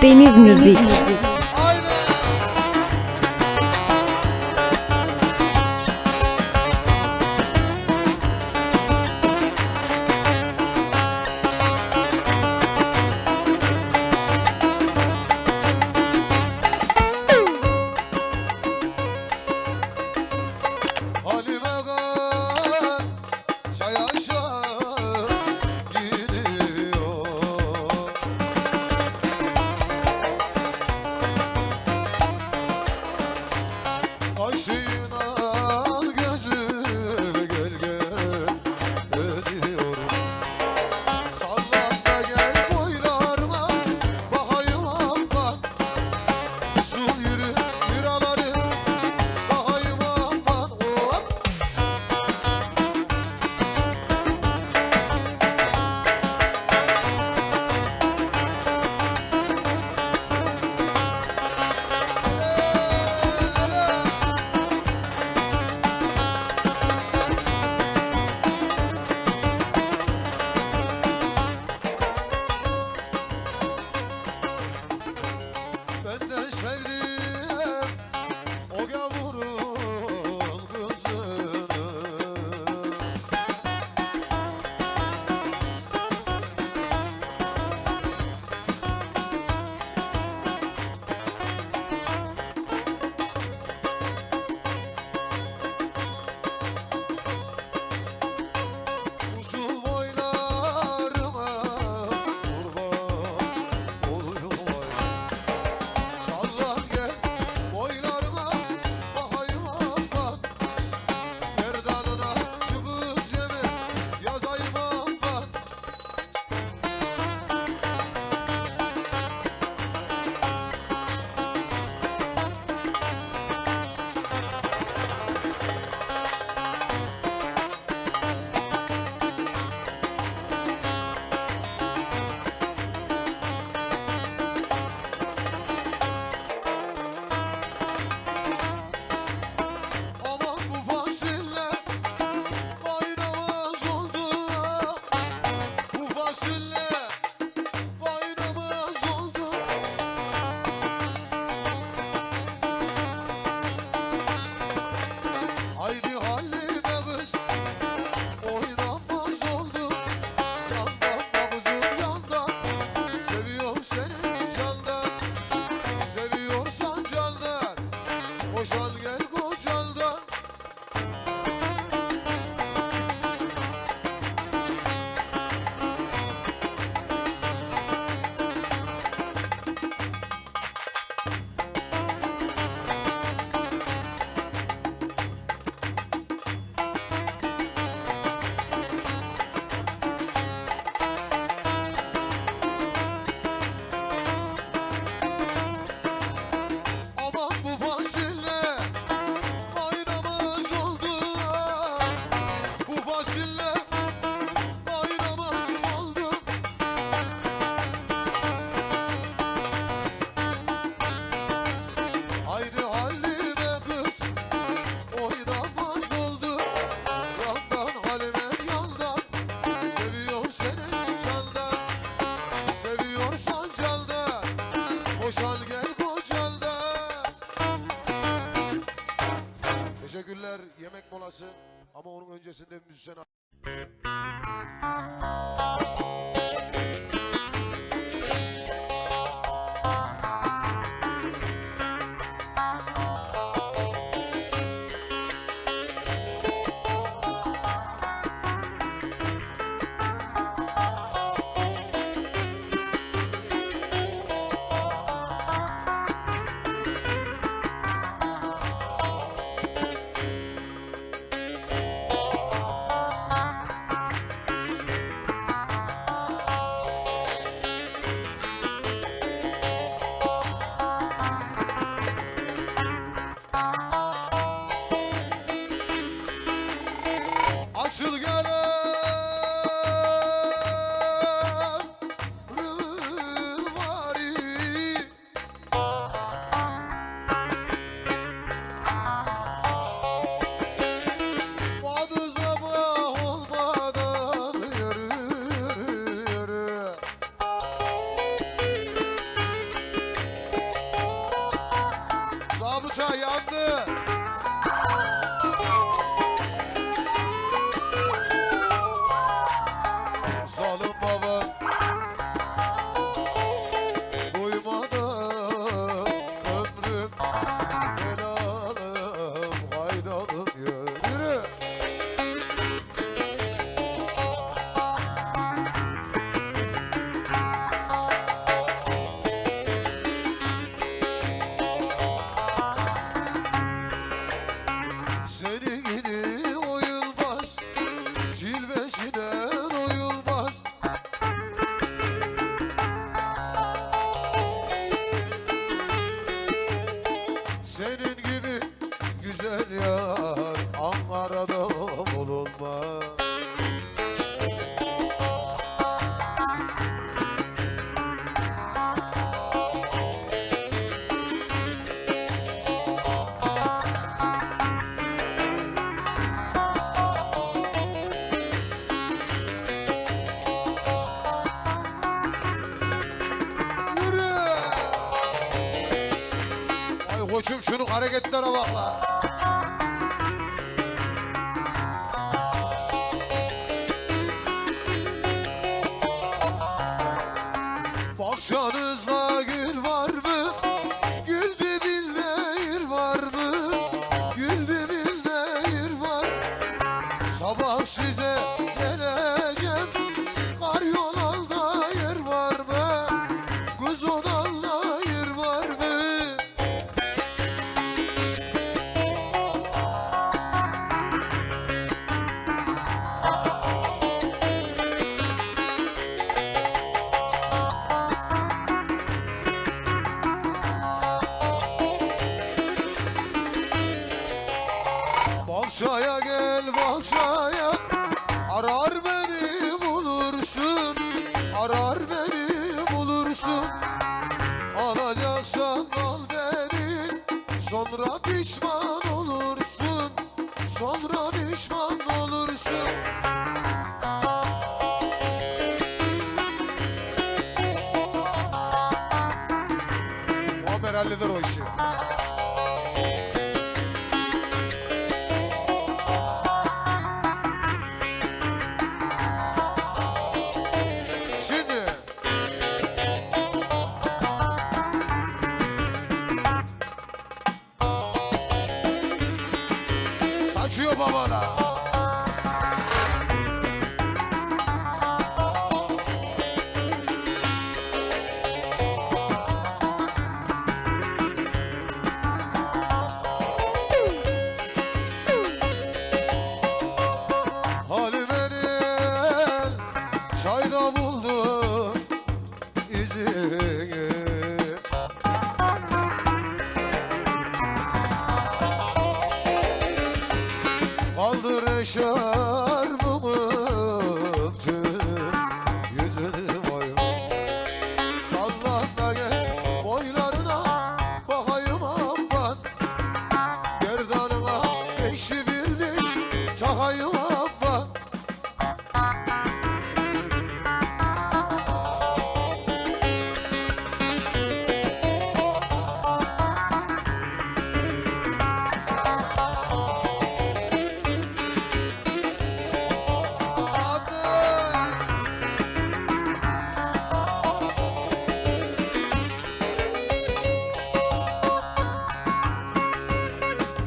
Deniz Müzik. Teşekkürler. Yemek molası ama onun öncesinde müzisyen... Bahça yandı. Zalim baba uymadan ömrüm helalım haydalım yürü. Seni gidi oyulmaz, cilvesine doyulmaz. Senin gibi güzel yar Ankara'da bulunmaz. Yürü! Ay koçum şunun hareketlere bak la. Bahçanızda gül var mı? Gül dibinde yer var mı? Gül dibinde yer var. Sabah size geleceğim. Kar yolanda yer var mı? Kız odanda yer var mı? Bahçaya gel bahçaya, arar beni bulursun, arar beni bulursun. Alacaksan al beni, sonra pişman olursun, sonra pişman olursun. Muammer halleder o işi. Şimdi saçıyor babana. Halime'nin çayda buldu izini. Kaldır eşarbımı yüzünü boy. Sallan da gel boylarına bakayım abban. Gerdanına eşi birlik çakayım abban.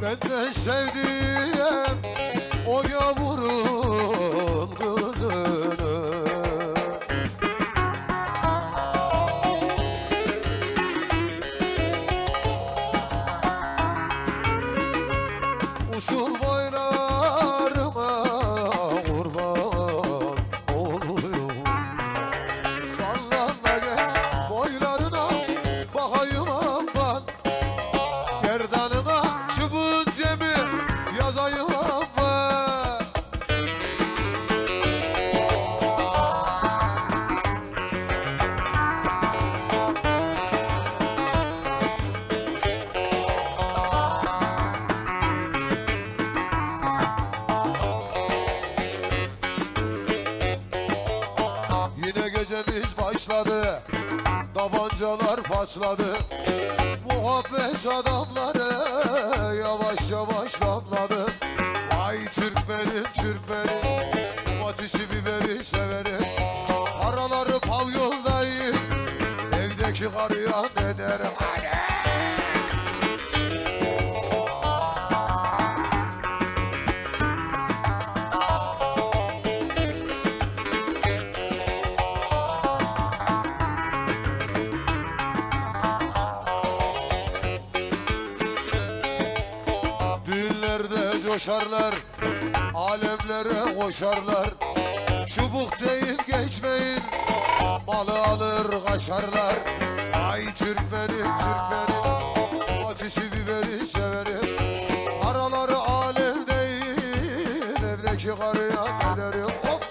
Benden sevdiğim o yavurun kızını. Usul boylarına kurban oluyor. Sallan da gel boylarına bakayım abban. Gerdanına çubuğun cemi başladı, tabancalar paçladı. Muhabbet adamları yavaş yavaş damladı. Vay Türkmenim Türkmenim, domatesi biberi severim. Araları pavyondayım, evdeki karıya ne derim? Düğünlerde coşarlar, alemlere koşarlar. Çubuk deyip geçmeyin, malı alır kaçarlar. Ay Türkmenim Türkmenim, domatesi biberi severim. Araları alem değil, evdeki karıya ne derim? Hop!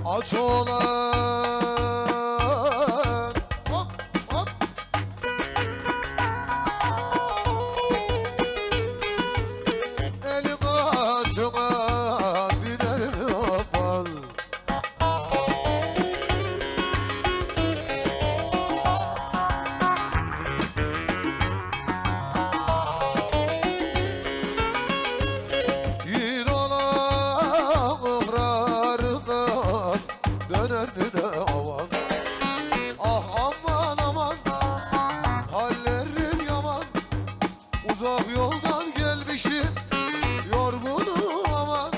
Aç olan hop hop. Elim açına binerim aman. Yiğit olan ıhrarından döner mi de aman. Ah aman aman, hallerim yaman. Uzak yoldan gelmişim, yorgunum aman.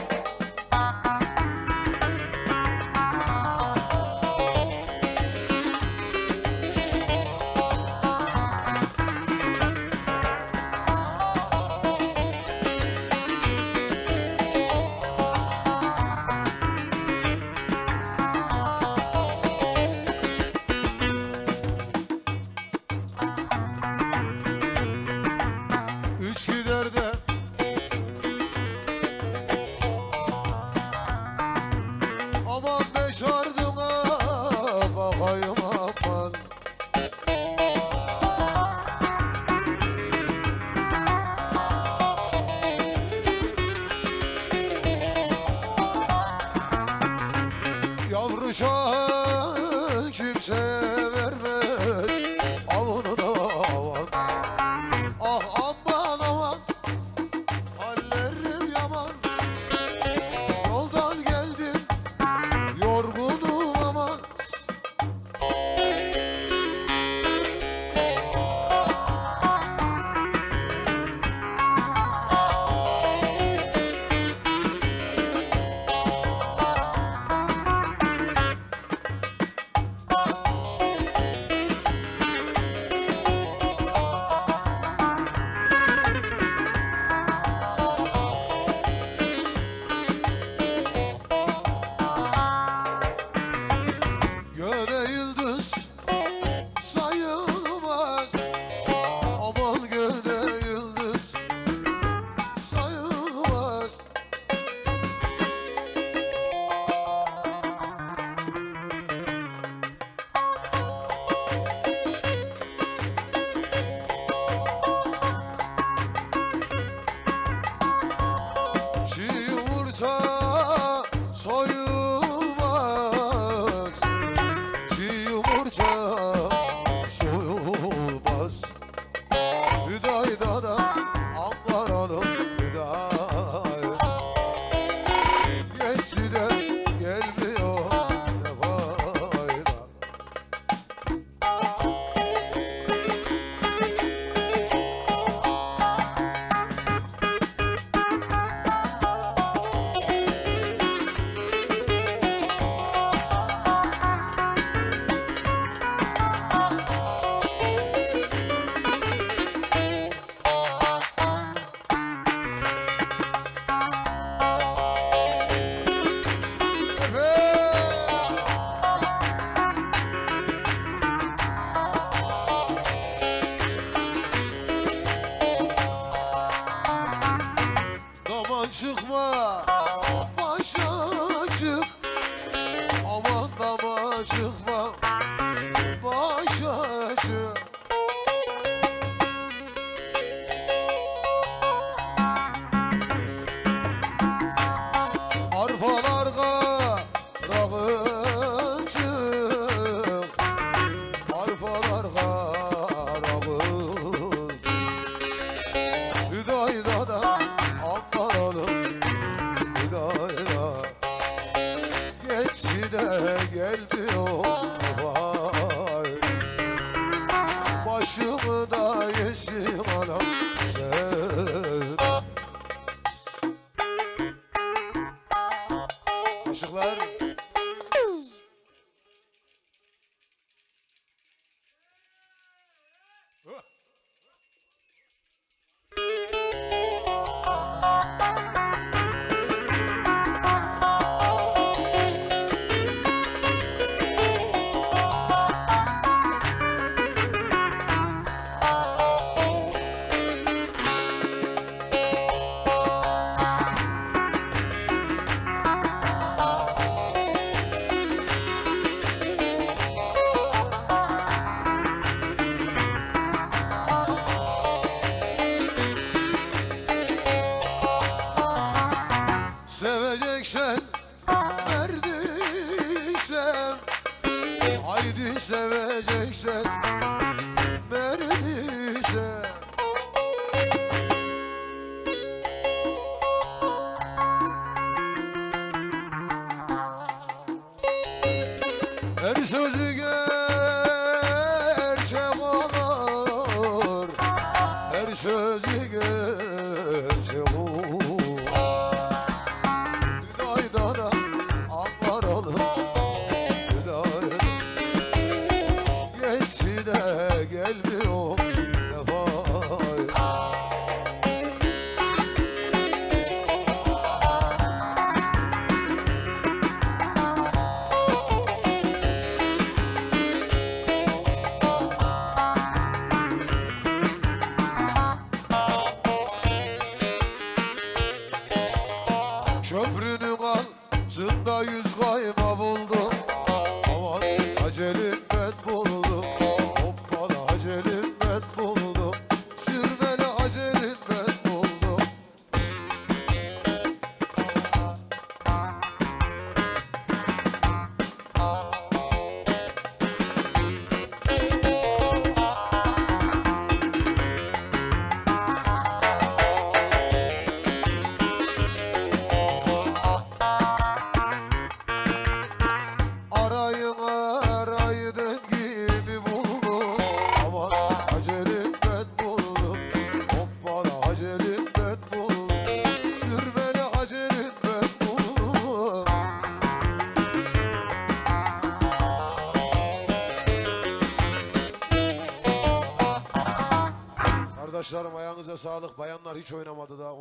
Üç gider de aman beş ardına bakayım aman. Yavru şahı kimseye vermez, avunu da avan. Ah aman aman, hallerim yaman. Yoldan geldim, yorgunum aman. çıkma başa çık, aman dama çıkma başa çık. Arfalar karağın çık, arfalar karağın çık. Hüdayda da amanalım, Hüdayda geçsi de gelmiyor vay. Başımı da yeşim anam sen. Aşıklar seveceksen verdiysem, haydi seveceksen verdiysem. Her sözü gerçek olur, her sözü gerçek olur. Hüdayda da amanalım, Hüdayda geçsi de gelmiyor vefay. Köprünün altında yüz kayma buldum, aman acelim ben buldum. Hoppala acelim ben buldum, sürmeli acelim ben buldum. Arayın araydın gibi buldum, aman acelim ben buldum. Hoppala acelim ben buldum, sürmeli acelim ben buldum. Kardeşlerim ayağınıza sağlık. Bayanlar hiç oynamadı da.